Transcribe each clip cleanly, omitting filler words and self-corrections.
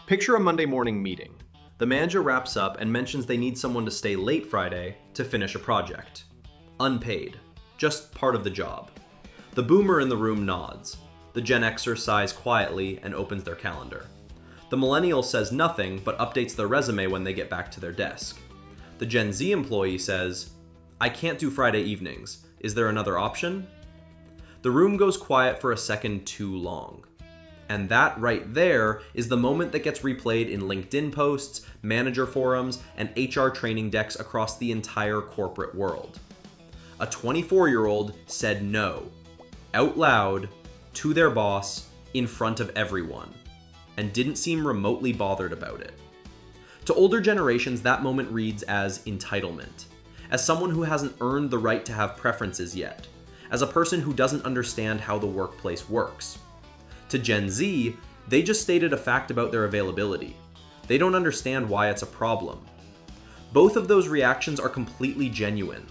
Picture a Monday morning meeting. The manager wraps up and mentions they need someone to stay late Friday to finish a project. Unpaid. Just part of the job. The boomer in the room nods. The Gen Xer sighs quietly and opens their calendar. The millennial says nothing but updates their resume when they get back to their desk. The Gen Z employee says, "I can't do Friday evenings. Is there another option?" The room goes quiet for a second too long. And that right there is the moment that gets replayed in LinkedIn posts, manager forums, and HR training decks across the entire corporate world. A 24-year-old said no, out loud, to their boss, in front of everyone, and didn't seem remotely bothered about it. To older generations, that moment reads as entitlement, as someone who hasn't earned the right to have preferences yet, as a person who doesn't understand how the workplace works. To Gen Z, they just stated a fact about their availability. They don't understand why it's a problem. Both of those reactions are completely genuine.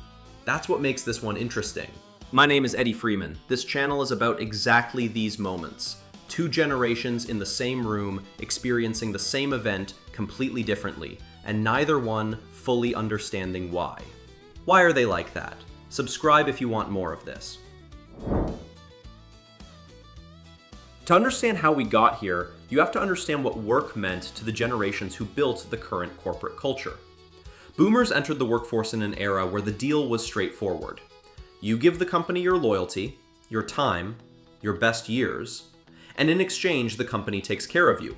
That's what makes this one interesting. My name is Eddie Freeman. This channel is about exactly these moments. Two generations in the same room experiencing the same event completely differently, and neither one fully understanding why. Why are they like that? Subscribe if you want more of this. To understand how we got here, you have to understand what work meant to the generations who built the current corporate culture. Boomers entered the workforce in an era where the deal was straightforward. You give the company your loyalty, your time, your best years, and in exchange, the company takes care of you.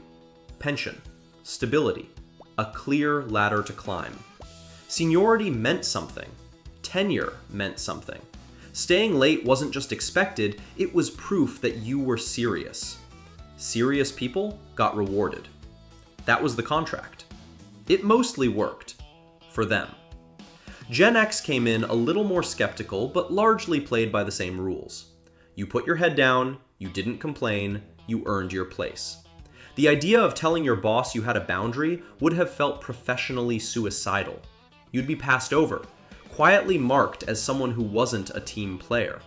Pension, stability, a clear ladder to climb. Seniority meant something. Tenure meant something. Staying late wasn't just expected, it was proof that you were serious. Serious people got rewarded. That was the contract. It mostly worked. For them. Gen X came in a little more skeptical, but largely played by the same rules. You put your head down, you didn't complain, you earned your place. The idea of telling your boss you had a boundary would have felt professionally suicidal. You'd be passed over, quietly marked as someone who wasn't a team player.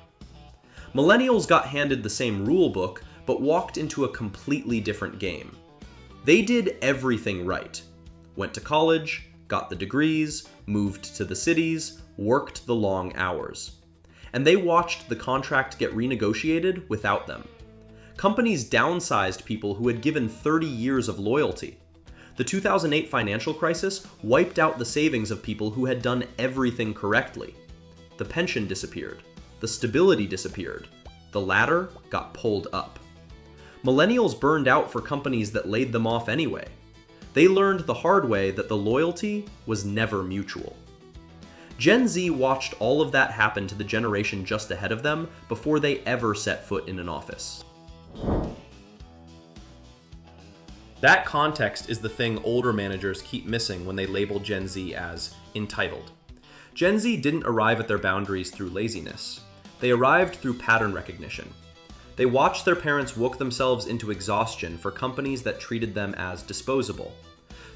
Millennials got handed the same rule book, but walked into a completely different game. They did everything right. Went to college, got the degrees, moved to the cities, worked the long hours. And they watched the contract get renegotiated without them. Companies downsized people who had given 30 years of loyalty. The 2008 financial crisis wiped out the savings of people who had done everything correctly. The pension disappeared. The stability disappeared. The ladder got pulled up. Millennials burned out for companies that laid them off anyway. They learned the hard way that the loyalty was never mutual. Gen Z watched all of that happen to the generation just ahead of them before they ever set foot in an office. That context is the thing older managers keep missing when they label Gen Z as entitled. Gen Z didn't arrive at their boundaries through laziness. They arrived through pattern recognition. They watched their parents work themselves into exhaustion for companies that treated them as disposable.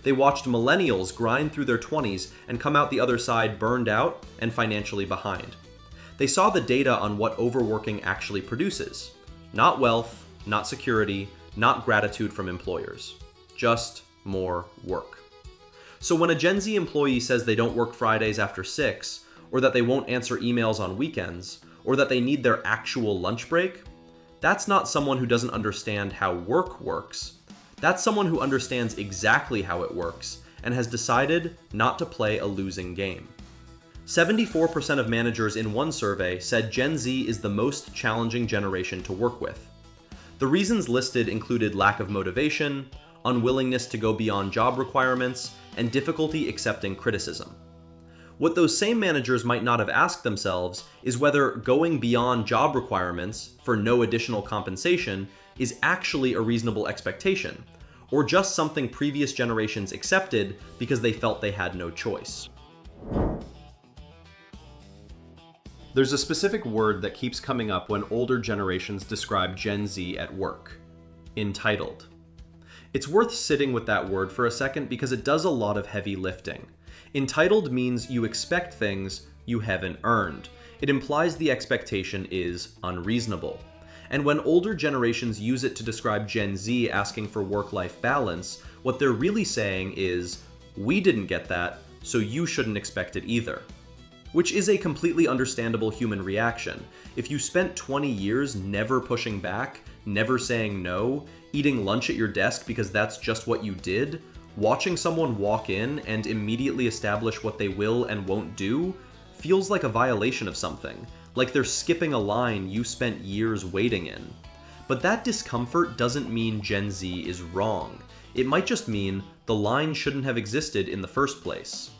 They watched millennials grind through their 20s and come out the other side burned out and financially behind. They saw the data on what overworking actually produces. Not wealth, not security, not gratitude from employers. Just more work. So when a Gen Z employee says they don't work Fridays after 6, or that they won't answer emails on weekends, or that they need their actual lunch break, that's not someone who doesn't understand how work works. That's someone who understands exactly how it works and has decided not to play a losing game. 74% of managers in one survey said Gen Z is the most challenging generation to work with. The reasons listed included lack of motivation, unwillingness to go beyond job requirements, and difficulty accepting criticism. What those same managers might not have asked themselves is whether going beyond job requirements for no additional compensation is actually a reasonable expectation, or just something previous generations accepted because they felt they had no choice. There's a specific word that keeps coming up when older generations describe Gen Z at work: entitled. It's worth sitting with that word for a second because it does a lot of heavy lifting. Entitled means you expect things you haven't earned. It implies the expectation is unreasonable. And when older generations use it to describe Gen Z asking for work-life balance, What they're really saying is, we didn't get that, so you shouldn't expect it either. Which is a completely understandable human reaction. If you spent 20 years never pushing back, never saying no, eating lunch at your desk because that's just what you did, watching someone walk in and immediately establish what they will and won't do feels like a violation of something, like they're skipping a line you spent years waiting in. But that discomfort doesn't mean Gen Z is wrong. It might just mean the line shouldn't have existed in the first place.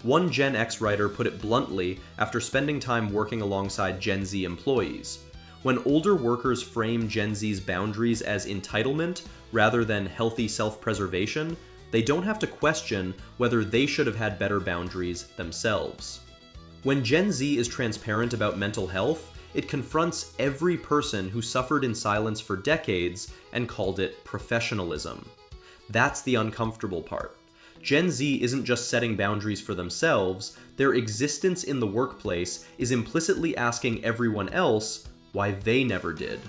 One Gen X writer put it bluntly after spending time working alongside Gen Z employees. When older workers frame Gen Z's boundaries as entitlement rather than healthy self-preservation, they don't have to question whether they should have had better boundaries themselves. When Gen Z is transparent about mental health, it confronts every person who suffered in silence for decades and called it professionalism. That's the uncomfortable part. Gen Z isn't just setting boundaries for themselves, their existence in the workplace is implicitly asking everyone else why they never did.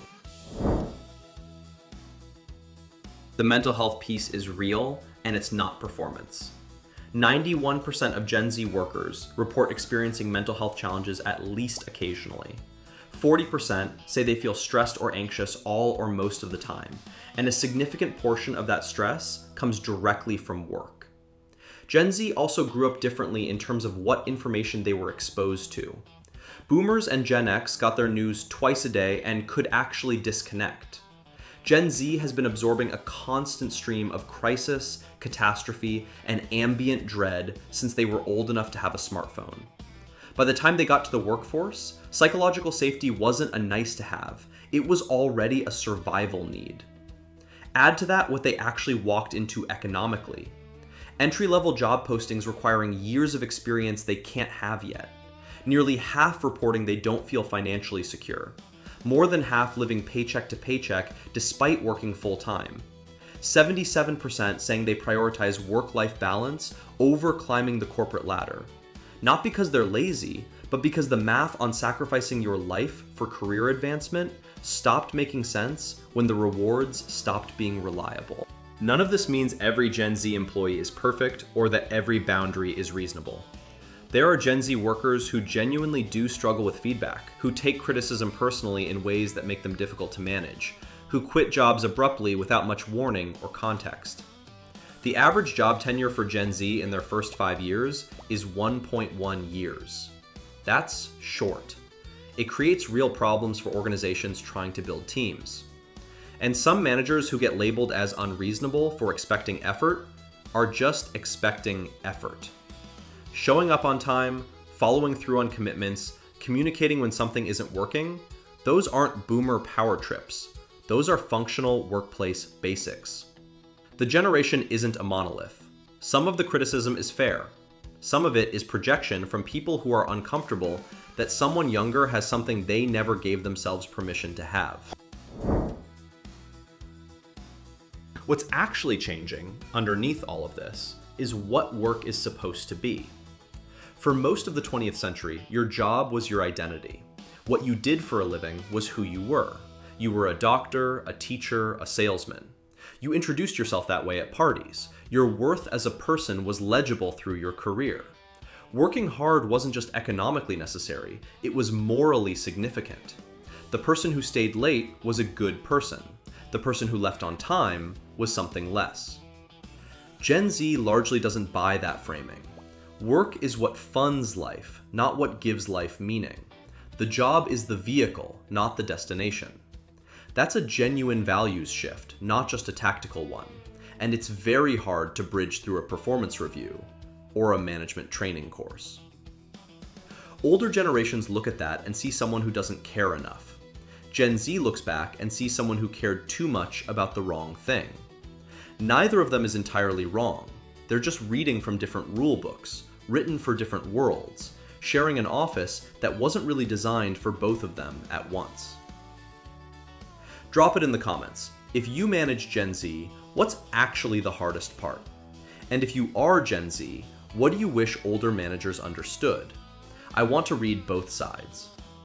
The mental health piece is real, and it's not performance. 91% of Gen Z workers report experiencing mental health challenges at least occasionally. 40% say they feel stressed or anxious all or most of the time, and a significant portion of that stress comes directly from work. Gen Z also grew up differently in terms of what information they were exposed to. Boomers and Gen X got their news twice a day and could actually disconnect. Gen Z has been absorbing a constant stream of crisis, catastrophe, and ambient dread since they were old enough to have a smartphone. By the time they got to the workforce, psychological safety wasn't a nice to have, it was already a survival need. Add to that what they actually walked into economically. Entry-level job postings requiring years of experience they can't have yet. Nearly half reporting they don't feel financially secure. More than half living paycheck to paycheck despite working full-time. 77% saying they prioritize work-life balance over climbing the corporate ladder. Not because they're lazy, but because the math on sacrificing your life for career advancement stopped making sense when the rewards stopped being reliable. None of this means every Gen Z employee is perfect or that every boundary is reasonable. There are Gen Z workers who genuinely do struggle with feedback, who take criticism personally in ways that make them difficult to manage, who quit jobs abruptly without much warning or context. The average job tenure for Gen Z in their first 5 years is 1.1 years. That's short. It creates real problems for organizations trying to build teams. And some managers who get labeled as unreasonable for expecting effort are just expecting effort. Showing up on time, following through on commitments, communicating when something isn't working, those aren't boomer power trips. Those are functional workplace basics. The generation isn't a monolith. Some of the criticism is fair. Some of it is projection from people who are uncomfortable that someone younger has something they never gave themselves permission to have. What's actually changing underneath all of this is what work is supposed to be. For most of the 20th century, your job was your identity. What you did for a living was who you were. You were a doctor, a teacher, a salesman. You introduced yourself that way at parties. Your worth as a person was legible through your career. Working hard wasn't just economically necessary, it was morally significant. The person who stayed late was a good person. The person who left on time was something less. Gen Z largely doesn't buy that framing. Work is what funds life, not what gives life meaning. The job is the vehicle, not the destination. That's a genuine values shift, not just a tactical one. And it's very hard to bridge through a performance review or a management training course. Older generations look at that and see someone who doesn't care enough. Gen Z looks back and sees someone who cared too much about the wrong thing. Neither of them is entirely wrong. They're just reading from different rule books, written for different worlds, sharing an office that wasn't really designed for both of them at once. Drop it in the comments. If you manage Gen Z, what's actually the hardest part? And if you are Gen Z, what do you wish older managers understood? I want to read both sides.